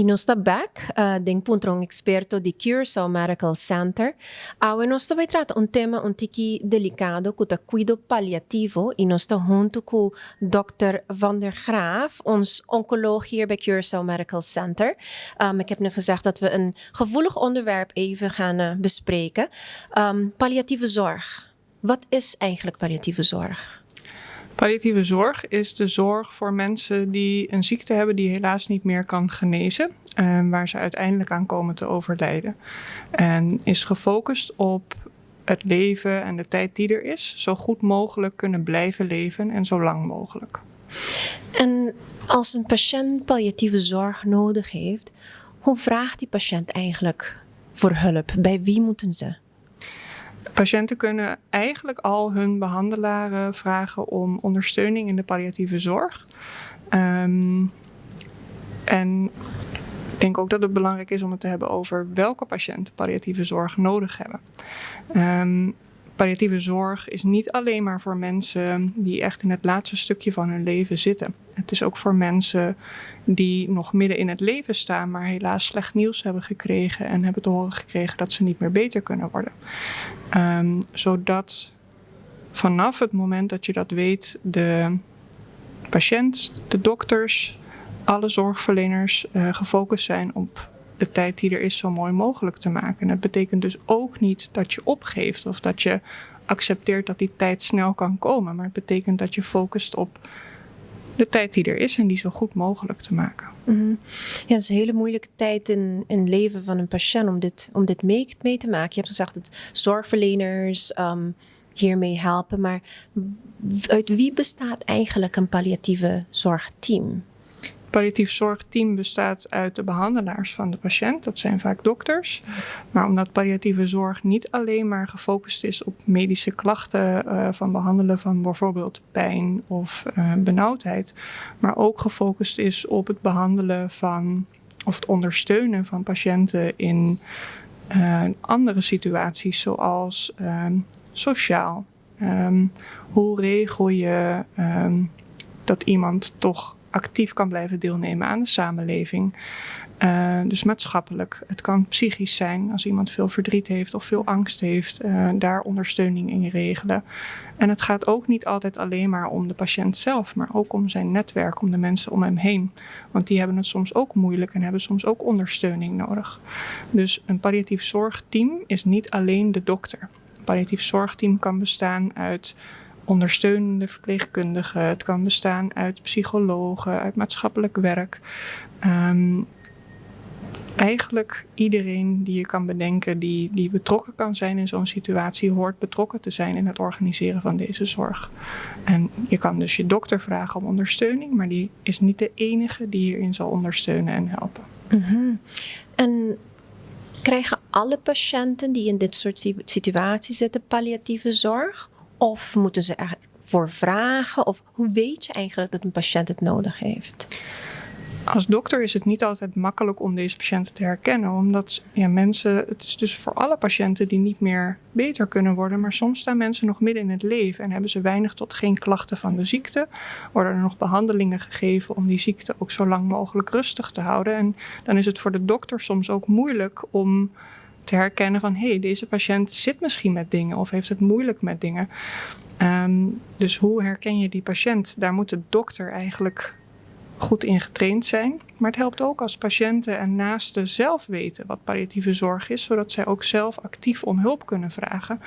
nós está back, den punto um experto de Curaçao Medical Center. E nós vai tratar tema um tiki delicado que é cuidado paliativo e nós está junto com Dr. Van der Graaf, ons oncoloog hier bij Curaçao Medical Center. Ik heb net gezegd dat we een gevoelig onderwerp even gaan bespreken. Palliatieve zorg. Wat is eigenlijk palliatieve zorg? Palliatieve zorg is de zorg voor mensen die een ziekte hebben die helaas niet meer kan genezen. Waar ze uiteindelijk aan komen te overlijden. En is gefocust op het leven en de tijd die er is. Zo goed mogelijk kunnen blijven leven en zo lang mogelijk. En als een patiënt palliatieve zorg nodig heeft, hoe vraagt die patiënt eigenlijk voor hulp? Bij wie moeten ze? Patiënten kunnen eigenlijk al hun behandelaren vragen om ondersteuning in de palliatieve zorg. En ik denk ook dat het belangrijk is om het te hebben over welke patiënten palliatieve zorg nodig hebben. Palliatieve zorg is niet alleen maar voor mensen die echt in het laatste stukje van hun leven zitten. Het is ook voor mensen die nog midden in het leven staan, maar helaas slecht nieuws hebben gekregen en hebben te horen gekregen dat ze niet meer beter kunnen worden. Zodat vanaf het moment dat je dat weet, de patiënt, de dokters, alle zorgverleners gefocust zijn op de tijd die er is zo mooi mogelijk te maken. En dat betekent dus ook niet dat je opgeeft of dat je accepteert dat die tijd snel kan komen. Maar het betekent dat je focust op de tijd die er is en die zo goed mogelijk te maken. Mm-hmm. Ja, het is een hele moeilijke tijd in het leven van een patiënt om dit mee te maken. Je hebt gezegd dat zorgverleners hiermee helpen. Maar uit wie bestaat eigenlijk een palliatieve zorgteam? Het palliatief zorgteam bestaat uit de behandelaars van de patiënt. Dat zijn vaak dokters. Maar omdat palliatieve zorg niet alleen maar gefocust is op medische klachten van behandelen van bijvoorbeeld pijn of benauwdheid. Maar ook gefocust is op het behandelen van of het ondersteunen van patiënten in andere situaties zoals sociaal. Hoe regel je dat iemand toch actief kan blijven deelnemen aan de samenleving. Dus maatschappelijk. Het kan psychisch zijn als iemand veel verdriet heeft of veel angst heeft. Daar ondersteuning in regelen. En het gaat ook niet altijd alleen maar om de patiënt zelf, maar ook om zijn netwerk, om de mensen om hem heen. Want die hebben het soms ook moeilijk en hebben soms ook ondersteuning nodig. Dus een palliatief zorgteam is niet alleen de dokter. Een palliatief zorgteam kan bestaan uit ondersteunende verpleegkundigen. Het kan bestaan uit psychologen, uit maatschappelijk werk. Eigenlijk iedereen die je kan bedenken die betrokken kan zijn in zo'n situatie, hoort betrokken te zijn in het organiseren van deze zorg. En je kan dus je dokter vragen om ondersteuning, maar die is niet de enige die hierin zal ondersteunen en helpen. Mm-hmm. En krijgen alle patiënten die in dit soort situaties zitten palliatieve zorg? Of moeten ze ervoor vragen? Of hoe weet je eigenlijk dat een patiënt het nodig heeft? Als dokter is het niet altijd makkelijk om deze patiënten te herkennen. Omdat het is dus voor alle patiënten die niet meer beter kunnen worden. Maar soms staan mensen nog midden in het leven en hebben ze weinig tot geen klachten van de ziekte. Worden er nog behandelingen gegeven om die ziekte ook zo lang mogelijk rustig te houden. En dan is het voor de dokter soms ook moeilijk om te herkennen van deze patiënt zit misschien met dingen of heeft het moeilijk met dingen. Dus hoe herken je die patiënt? Daar moet de dokter eigenlijk goed in getraind zijn. Maar het helpt ook als patiënten en naasten zelf weten wat palliatieve zorg is, zodat zij ook zelf actief om hulp kunnen vragen.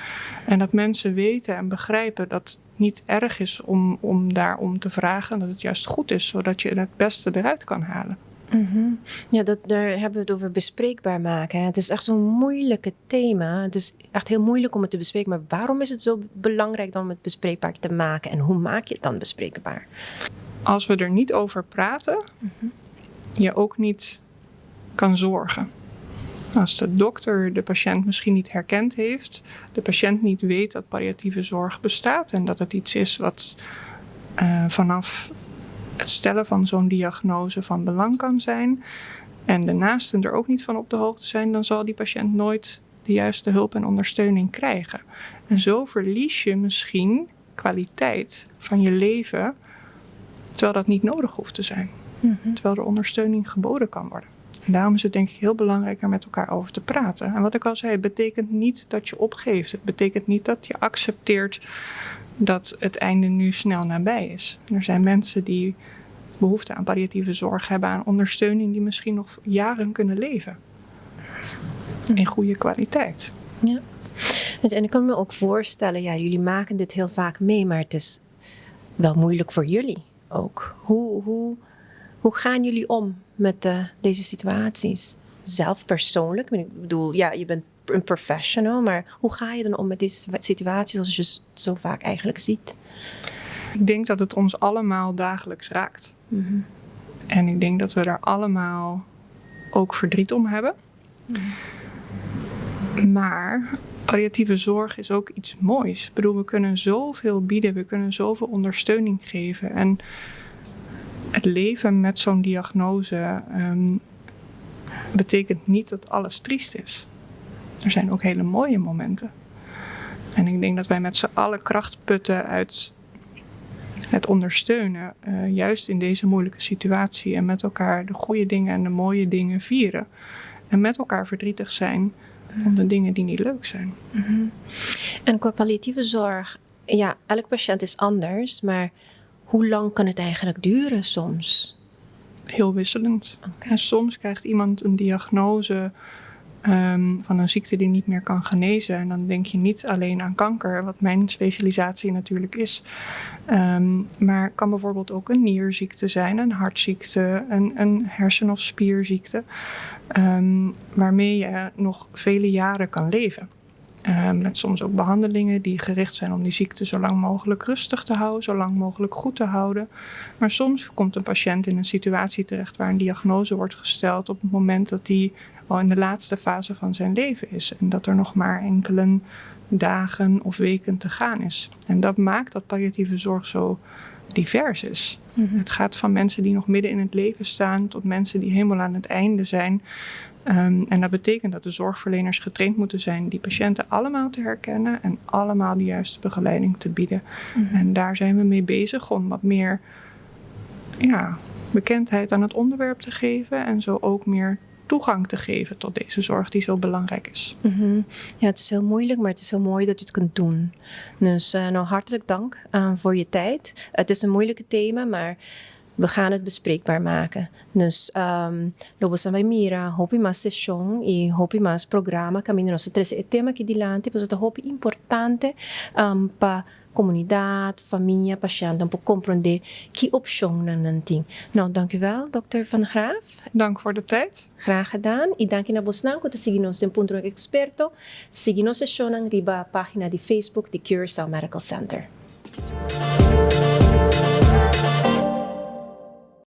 En dat mensen weten en begrijpen dat het niet erg is om daarom te vragen, dat het juist goed is, zodat je het beste eruit kan halen. Mm-hmm. Ja, daar hebben we het over bespreekbaar maken. Het is echt zo'n moeilijke thema. Het is echt heel moeilijk om het te bespreken. Maar waarom is het zo belangrijk om het bespreekbaar te maken? En hoe maak je het dan bespreekbaar? Als we er niet over praten, je ook niet kan zorgen. Als de dokter de patiënt misschien niet herkend heeft, de patiënt niet weet dat palliatieve zorg bestaat en dat het iets is wat vanaf het stellen van zo'n diagnose van belang kan zijn en de naasten er ook niet van op de hoogte zijn, dan zal die patiënt nooit de juiste hulp en ondersteuning krijgen. En zo verlies je misschien kwaliteit van je leven, terwijl dat niet nodig hoeft te zijn. Mm-hmm. Terwijl er ondersteuning geboden kan worden. En daarom is het denk ik heel belangrijk er met elkaar over te praten. En wat ik al zei, het betekent niet dat je opgeeft. Het betekent niet dat je accepteert dat het einde nu snel nabij is. Er zijn mensen die behoefte aan palliatieve zorg hebben, aan ondersteuning die misschien nog jaren kunnen leven. In goede kwaliteit. Ja. En ik kan me ook voorstellen, ja, jullie maken dit heel vaak mee, maar het is wel moeilijk voor jullie ook. Hoe gaan jullie om met deze situaties? Zelf persoonlijk? Ik bedoel, ja, je bent een professional, maar hoe ga je dan om met deze situaties zoals je zo vaak eigenlijk ziet? Ik denk dat het ons allemaal dagelijks raakt. Mm-hmm. En ik denk dat we daar allemaal ook verdriet om hebben. Mm-hmm. Maar palliatieve zorg is ook iets moois. Ik bedoel, we kunnen zoveel bieden, we kunnen zoveel ondersteuning geven. En het leven met zo'n diagnose betekent niet dat alles triest is. Er zijn ook hele mooie momenten. En ik denk dat wij met z'n allen kracht putten uit het ondersteunen, juist in deze moeilijke situatie. En met elkaar de goede dingen en de mooie dingen vieren. En met elkaar verdrietig zijn om de dingen die niet leuk zijn. Mm-hmm. En qua palliatieve zorg, ja, elk patiënt is anders, maar hoe lang kan het eigenlijk duren soms? Heel wisselend. Okay. En soms krijgt iemand een diagnose van een ziekte die niet meer kan genezen. En dan denk je niet alleen aan kanker, wat mijn specialisatie natuurlijk is. Maar het kan bijvoorbeeld ook een nierziekte zijn, een hartziekte, een hersen- of spierziekte. Waarmee je nog vele jaren kan leven. Met soms ook behandelingen die gericht zijn om die ziekte zo lang mogelijk rustig te houden, zo lang mogelijk goed te houden. Maar soms komt een patiënt in een situatie terecht waar een diagnose wordt gesteld op het moment dat hij al in de laatste fase van zijn leven is. En dat er nog maar enkele dagen of weken te gaan is. En dat maakt dat palliatieve zorg zo divers is. Mm-hmm. Het gaat van mensen die nog midden in het leven staan tot mensen die helemaal aan het einde zijn. En dat betekent dat de zorgverleners getraind moeten zijn die patiënten allemaal te herkennen en allemaal de juiste begeleiding te bieden. Mm-hmm. En daar zijn we mee bezig om wat meer bekendheid aan het onderwerp te geven en zo ook meer toegang te geven tot deze zorg die zo belangrijk is. Mm-hmm. Ja, het is heel moeilijk, maar het is heel mooi dat je het kunt doen. Dus hartelijk dank voor je tijd. Het is een moeilijke thema, maar we gaan het bespreekbaar maken. Dus lobo vai mira, hopi mas sessão e hopi mas programa caminho nosso três é tema que dilante, pois é hopi importante para comunidade, família, patiënten, om compreender que opção nan ting. Nou, dank u wel, dokter Van Graaf. Dank voor de tijd. Graag gedaan. E dank na bosnan que seguimos den Punto Experto. Seguimos sessão riba a página de Facebook de Curaçao Medical Center.